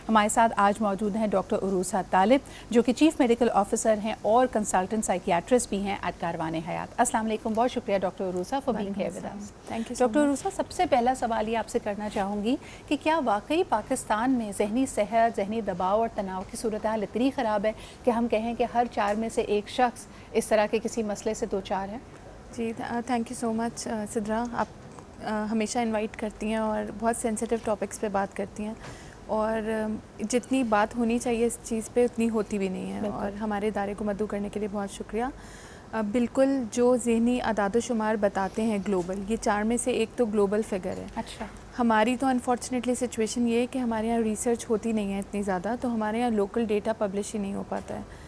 हमारे साथ आज मौजूद हैं डॉक्टर उरूसा तालिब, जो कि चीफ मेडिकल ऑफिसर हैं और कंसल्टेंट साइकियाट्रिस्ट भी हैं एट कारवान हयात। अस्सलाम वालेकुम, बहुत शुक्रिया doctor Urusa for being here with us. Thank you doctor उरूसा, सबसे पहला सवाल ये आपसे करना चाहूँगी कि क्या वाकई पाकिस्तान में जहनी सेहत, जहनी दबाव और तनाव की सूरत हाल इतनी ख़राब है कि हम कहें कि हर 4 में से एक शख्स इस तरह के किसी मसले से दो चार है? जी, thank you so much Sidra. आप हमेशा इनवाइट करती हैं और बहुत सेंसिटिव टॉपिक्स पे बात करती हैं, और जितनी बात होनी चाहिए इस चीज़ पे उतनी होती भी नहीं है, और हमारे इदारे को मदऊ करने के लिए बहुत शुक्रिया। बिल्कुल, जो ज़हनी अदाद-ओ-शुमार बताते हैं ग्लोबल, ये 4 में से एक तो ग्लोबल फिगर है। अच्छा। हमारी तो अनफॉर्चुनेटली सिचुएशन ये है कि हमारे यहाँ रिसर्च होती नहीं है इतनी ज़्यादा, तो हमारे यहाँ लोकल डेटा पब्लिश ही नहीं हो पाता है।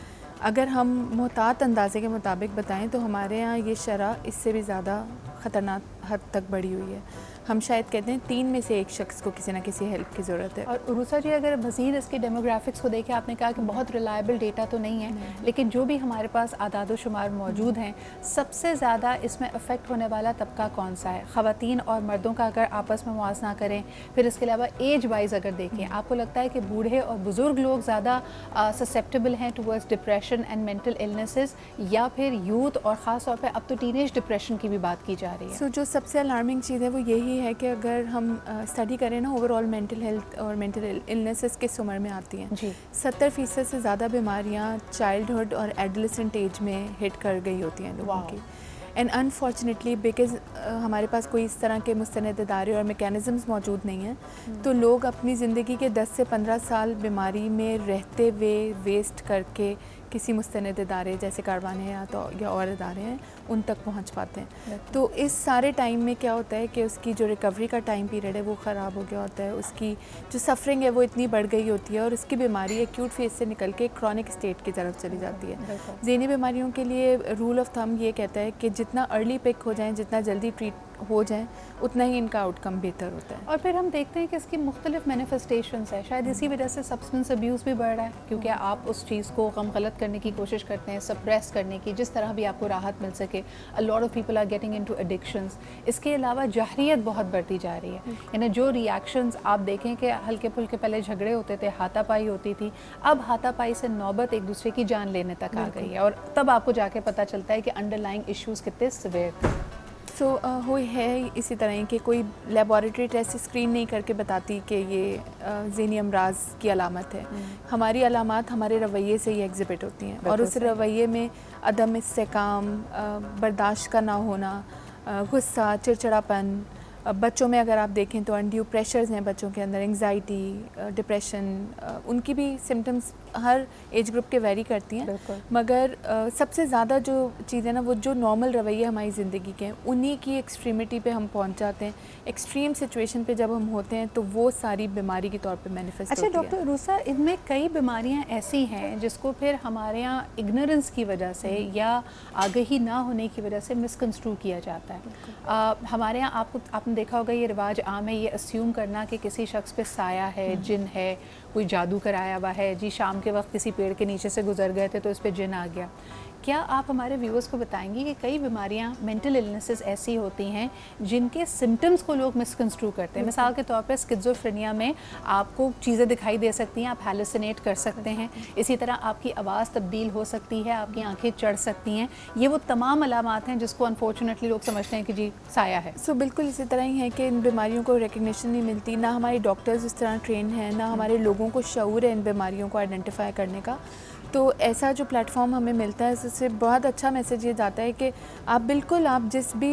अगर हम मोहतात अंदाजे के मुताबिक बताएं तो हमारे यहाँ ये शरह इससे भी ज़्यादा ख़तरनाक हद तक बढ़ी हुई है। हम शायद कहते हैं 3 में से एक शख्स को किसी न किसी हेल्प की ज़रूरत है। और उरूसा जी, अगर मज़ीद इसके डेमोग्राफिक्स को देखें, आपने कहा कि बहुत रिलायबल डेटा तो नहीं है, लेकिन जो भी हमारे पास आदाद शुमार मौजूद हैं, सबसे ज़्यादा इसमें अफेक्ट होने वाला तबका कौन सा है? ख़वातीन और मर्दों का अगर आपस में मुआवजा करें, फिर इसके अलावा एज वाइज अगर देखें, आपको लगता है कि बूढ़े और बुज़ुर्ग लोग ज़्यादा ससेप्टेबल हैं towards depression and mental illnesses, या फिर यूथ और ख़ास तौर पर अब तो टीनेज डिप्रेशन की भी बात की जा रही है? जो सबसे अलार्मिंग चीज़ है वो यही है कि अगर हम स्टडी करें ना, ओवरऑल मेंटल हेल्थ और मेंटल इलनेसेस किस उम्र में आती हैं जी। 70% से ज़्यादा बीमारियां चाइल्डहुड और एडोलेसेंट एज में हिट कर गई होती हैं लोगों की। एंड अनफॉर्चुनेटली बिकॉज हमारे पास कोई इस तरह के मुस्तनद इदारे और मेकैनिज़म्स मौजूद नहीं हैं, तो लोग अपनी ज़िंदगी के 10 से 15 साल बीमारी में रहते हुए वेस्ट करके किसी मुस्तनद इदारे जैसे कारवान हयात या और इदारे हैं उन तक पहुंच पाते हैं। तो इस सारे टाइम में क्या होता है कि उसकी जो रिकवरी का टाइम पीरियड है वो ख़राब हो गया होता है, उसकी जो सफरिंग है वो इतनी बढ़ गई होती है, और उसकी बीमारी एक्यूट फेज से निकल के क्रॉनिक स्टेट की तरफ चली जाती है। ज़हनी बीमारियों के लिए रूल ऑफ थंब ये कहता है कि जितना अर्ली पिक हो जाएँ, जितना जल्दी ट्रीट हो जाए, उतना ही इनका आउटकम बेहतर होता है। और फिर हम देखते हैं कि इसकी मुख्तलिफ मैनिफेस्टेशंस है, शायद इसी वजह से सब्सटेंस अब्यूज़ भी बढ़ रहा है, क्योंकि आप उस चीज़ को गम गलत करने की कोशिश करते हैं, सप्रेस करने की, जिस तरह भी आपको राहत मिल सके। A lot of people are getting into addictions. इसके अलावा जहरियत बहुत बढ़ती जा रही है, यानी जो रिएक्शंस आप देखें कि हल्के फुल्के पहले झगड़े होते थे, हाथापाई होती थी, अब हाथापाई से नौबत एक दूसरे की जान लेने तक आ गई है, और तब आपको जाके पता चलता है कि अंडरलाइंग इश्यूज़ कितने सिवियर थे। वो है इसी तरह कि कोई लेबॉरेटरी टेस्ट स्क्रीन नहीं करके बताती कि ये ज़हनी अमराज की अलामत है। हमारी अलामत हमारे रवैये से ही एग्जिबिट होती हैं, और उस रवैये में अदम इस्तेकाम, बर्दाश्त का ना होना, गुस्सा, चिड़चिड़ापन। बच्चों में अगर आप देखें तो अनड्यू प्रेशर्स हैं बच्चों के अंदर, एंग्जाइटी, डिप्रेशन, उनकी भी सिम्टम्स हर एज ग्रुप के वेरी करती हैं, मगर सबसे ज़्यादा जो चीज़ है ना, वो जो नॉर्मल रवैये हमारी ज़िंदगी के हैं उन्हीं की एक्सट्रीमिटी पे हम पहुंच जाते हैं। एक्सट्रीम सिचुएशन पे जब हम होते हैं तो वो सारी बीमारी के तौर पे मैनिफेस्ट होती है। अच्छा डॉक्टर उरूसा, इनमें कई बीमारियां ऐसी हैं जिसको फिर हमारे यहाँ इग्नोरेंस की वजह से या आगाही ना होने की वजह से मिसकंस्ट्रू किया जाता है। हमारे यहाँ आपने देखा होगा, ये रिवाज आम है ये अस्यूम करना कि किसी शख्स पे साया है, जिन है, कोई जादू कराया हुआ है, जी शाम के वक्त किसी पेड़ के नीचे से गुजर गए थे तो इस पे जिन आ गया। क्या आप हमारे व्यूअर्स को बताएंगी कि कई बीमारियां, मेंटल इलनेसेस ऐसी होती हैं जिनके सिम्टम्स को लोग मिसकंस्ट्रू करते हैं? मिसाल के तौर पर स्किज़ोफ्रेनिया में आपको चीज़ें दिखाई दे सकती हैं, आप हैलुसिनेट कर सकते हैं, इसी तरह आपकी आवाज़ तब्दील हो सकती है, आपकी आंखें चढ़ सकती हैं। ये वो तमाम अलामात हैं जिसको अनफॉर्चुनेटली लोग समझते हैं कि जी साया है। बिल्कुल इसी तरह ही है कि इन बीमारियों को रिकग्निशन नहीं मिलती, ना हमारे डॉक्टर्स इस तरह ट्रेन हैं, ना हमारे लोगों को शऊर है इन बीमारियों को आइडेंटिफाई करने का। तो ऐसा जो प्लेटफॉर्म हमें मिलता है उससे बहुत अच्छा मैसेज ये जाता है कि आप बिल्कुल, आप जिस भी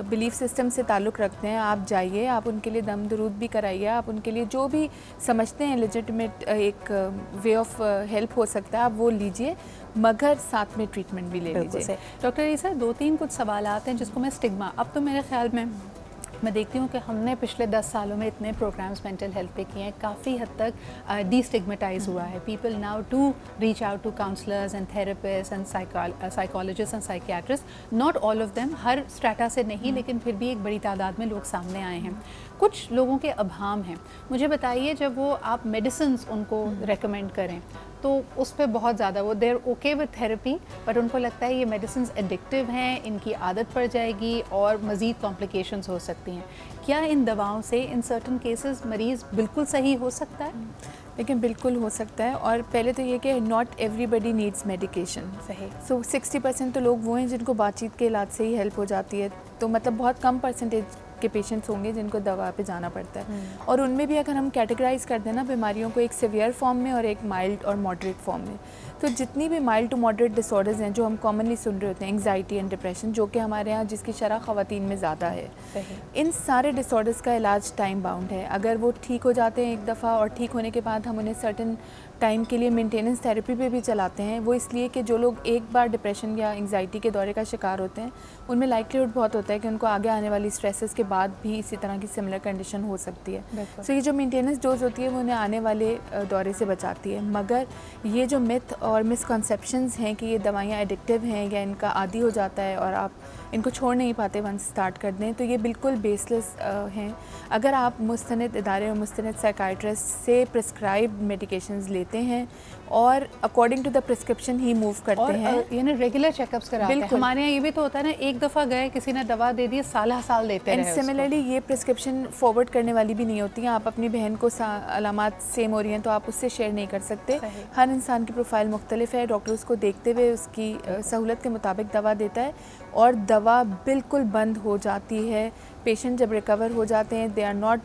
बिलीफ सिस्टम से ताल्लुक़ रखते हैं, आप जाइए, आप उनके लिए दम दरूद भी कराइए, आप उनके लिए जो भी समझते हैं लेजिटिमेट एक वे ऑफ हेल्प हो सकता है आप वो लीजिए, मगर साथ में ट्रीटमेंट भी ले लीजिए। डॉक्टर ईसा, 2-3 कुछ सवालात हैं जिसको मैं स्टिग्मा, अब तो मेरे ख्याल में मैं देखती हूँ कि हमने पिछले 10 सालों में इतने प्रोग्राम्स मेंटल हेल्थ पे किए हैं, काफ़ी हद तक डिस्टिग्मेटाइज हुआ है। People now to reach out to counsellors and therapist and psychologist and psychiatrist, not all of them, हर स्ट्रेटा से नहीं, लेकिन फिर भी एक बड़ी तादाद में लोग सामने आए हैं। कुछ लोगों के अभाम हैं, मुझे बताइए, जब वो आप मेडिसिन उनको रेकमेंड करें तो उस पर बहुत ज़्यादा वो देर ओके विद थेरेपी, बट उनको लगता है ये मेडिसिन एडिक्टिव हैं, इनकी आदत पड़ जाएगी और मज़ीद कॉम्प्लिकेशंस हो सकती हैं। क्या इन दवाओं से इन सर्टन केसेस मरीज़ बिल्कुल सही हो सकता है? लेकिन बिल्कुल हो सकता है। और पहले तो ये कि नॉट एवरीबडी नीड्स मेडिकेशन। सही। सो 60% तो लोग वो हैं जिनको बातचीत के इलाज से ही हेल्प हो जाती है, तो मतलब बहुत कम परसेंटेज के पेशेंट्स होंगे जिनको दवा पे जाना पड़ता है। और उनमें भी अगर हम कैटेगराइज कर दें ना बीमारियों को, एक सीवियर फॉर्म में और एक माइल्ड और मॉडरेट फॉर्म में, तो जितनी भी माइल्ड टू मॉडरेट डिसऑर्डर्स हैं जो हम कॉमनली सुन रहे होते हैं, एंग्जाइटी एंड डिप्रेशन, जो कि हमारे यहाँ जिसकी शरह ख़वातीन में ज़्यादा है, इन सारे डिसऑर्डर्स का इलाज टाइम बाउंड है। अगर वो ठीक हो जाते हैं एक दफ़ा और ठीक होने के बाद हम उन्हें सर्टन टाइम के लिए मेंटेनेंस थेरेपी पे भी चलाते हैं, वो इसलिए कि जो लोग एक बार डिप्रेशन या एंग्जाइटी के दौरे का शिकार होते हैं उनमें लाइक्लीहुड बहुत होता है कि उनको आगे आने वाली स्ट्रेसेस के बाद भी इसी तरह की सिमिलर कंडीशन हो सकती है। सो ये जो मेंटेनेंस डोज होती है वो उन्हें आने वाले दौरे से बचाती है। मगर ये जो मिथ और मिसकंसेप्शंस हैं कि ये दवाइयाँ एडिक्टिव हैं या इनका आदी हो जाता है और आप इनको छोड़ नहीं पाते वंस स्टार्ट कर दें, तो ये बिल्कुल बेसलेस हैं। अगर आप मुस्तनद इदारे और मुस्तनद साइकाइट्रिस्ट से प्रिस्क्राइब मेडिकेशंस लेते हैं और अकॉर्डिंग टू द प्रिस्क्रिप्शन ही मूव करते हैं, यानी रेगुलर चेकअप्स कराते हैं। हमारे यहाँ ये भी तो होता है ना, एक दफ़ा गए किसी ने दवा दे दी, साल देते रहे। सिमिलरली ये प्रिस्क्रिप्शन फॉरवर्ड करने वाली भी नहीं होती हैं। आप अपनी बहन को अलामात सेम हो रही हैं तो आप उससे शेयर नहीं कर सकते। हर इंसान की प्रोफाइल मुख्तलिफ है, डॉक्टर उसको देखते हुए उसकी सहूलत के मुताबिक दवा देता है और दवा बिल्कुल बंद हो जाती है। पेशेंट जब रिकवर हो जाते हैं, they are not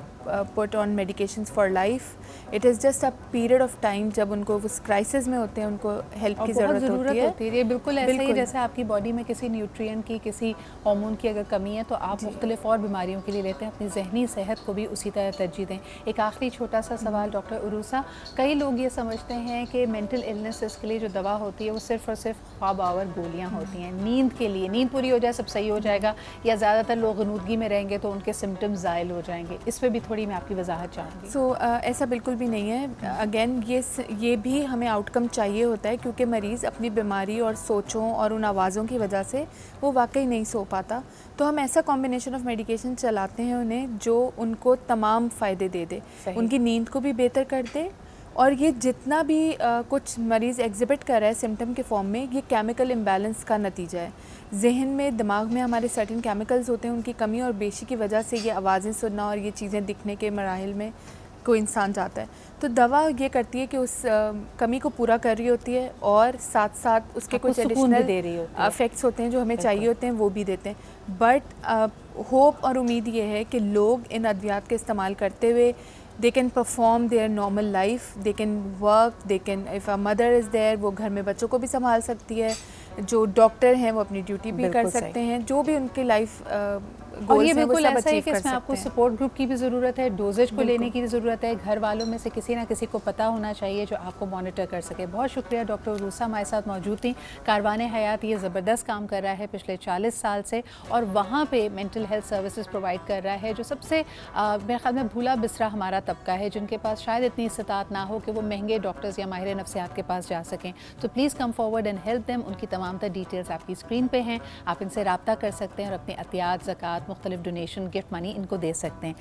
put on medications for life, it is just a period of time जब उनको उस क्राइसिस में होते हैं, उनको हेल्प की ज़रूरत होती है। ये बिल्कुल ऐसा ही जैसे आपकी बॉडी में किसी न्यूट्रिएंट की, किसी हार्मोन की अगर कमी है तो आप मुख्तलिफ और बीमारियों के लिए लेते हैं। अपनी जहनी सेहत को भी उसी तरह तरजीह दें। एक आखिरी छोटा सा सवाल डॉक्टर उरूसा, कई लोग ये समझते हैं कि मेंटल इलनेसेस के लिए जो दवा होती है वो सिर्फ और सिर्फ ख्वाब आवर गोलियाँ होती हैं, नींद के लिए, नींद पूरी हो जाए सब सही हो जाएगा, या ज़्यादातर लोग गनूदगी में रहेंगे तो उनके सिम्टम्स ज़ायल हो जाएंगे। इस पर भी थोड़ी मैं आपकी वजाहत चाहूँगी। सो ऐसा बिल्कुल भी नहीं है। अगेन ये भी हमें आउटकम चाहिए होता है क्योंकि मरीज़ अपनी बीमारी और सोचों और उन आवाज़ों की वजह से वो वाकई नहीं सो पाता, तो हम ऐसा कॉम्बिनेशन ऑफ मेडिकेशन चलाते हैं उन्हें जो उनको तमाम फ़ायदे दे दे, उनकी नींद को भी बेहतर कर दे। और ये जितना भी कुछ मरीज़ एग्जिबिट कर रहा है सिम्टम के फॉर्म में, ये केमिकल इम्बैलेंस का नतीजा है। जहन में, दिमाग में हमारे सर्टेन केमिकल्स होते हैं, उनकी कमी और बेशी की वजह से ये आवाज़ें सुनना और ये चीज़ें दिखने के मराहिल में कोई इंसान जाता है। तो दवा ये करती है कि उस कमी को पूरा कर रही होती है और साथ साथ उसके कुछ एडिशनल इफेक्ट्स होते हैं जो हमें चाहिए होते हैं, वो भी देते हैं। बट होप और उम्मीद ये है कि लोग इन अद्वियात के इस्तेमाल करते हुए they can perform their normal life, they can work, they can, if a mother is there, वो घर में बच्चों को भी संभाल सकती है, जो डॉक्टर हैं वो अपनी ड्यूटी भी कर सकते हैं, जो भी उनकी लाइफ और ये बिल्कुल ऐसा है कि इसमें आपको सपोर्ट ग्रुप की भी ज़रूरत है, डोजेज को लेने की भी ज़रूरत है, घर वालों में से किसी ना किसी को पता होना चाहिए जो आपको मॉनिटर कर सके। बहुत शुक्रिया डॉक्टर उरूसा हमारे साथ मौजूद थी। कारवान हयात ये ज़बरदस्त काम कर रहा है पिछले 40 साल से और वहाँ पे मेंटल हेल्थ सर्विसेज प्रोवाइड कर रहा है जो सबसे मेरे ख्याल में भूला बिसरा हमारा तबका है, जिनके पास शायद इतनी इस्तात ना हो कि वो महंगे डॉक्टर्स या माहिर नफ्सियात के पास जा सकें। तो please come forward and help them. उनकी तमाम तर डिटेल्स आपकी स्क्रीन पर हैं, आप इनसे रब्ता कर सकते हैं और अपने अतियात, ज़कात, मुख्तलिफ डोनेशन, गिफ्ट मनी इनको दे सकते हैं।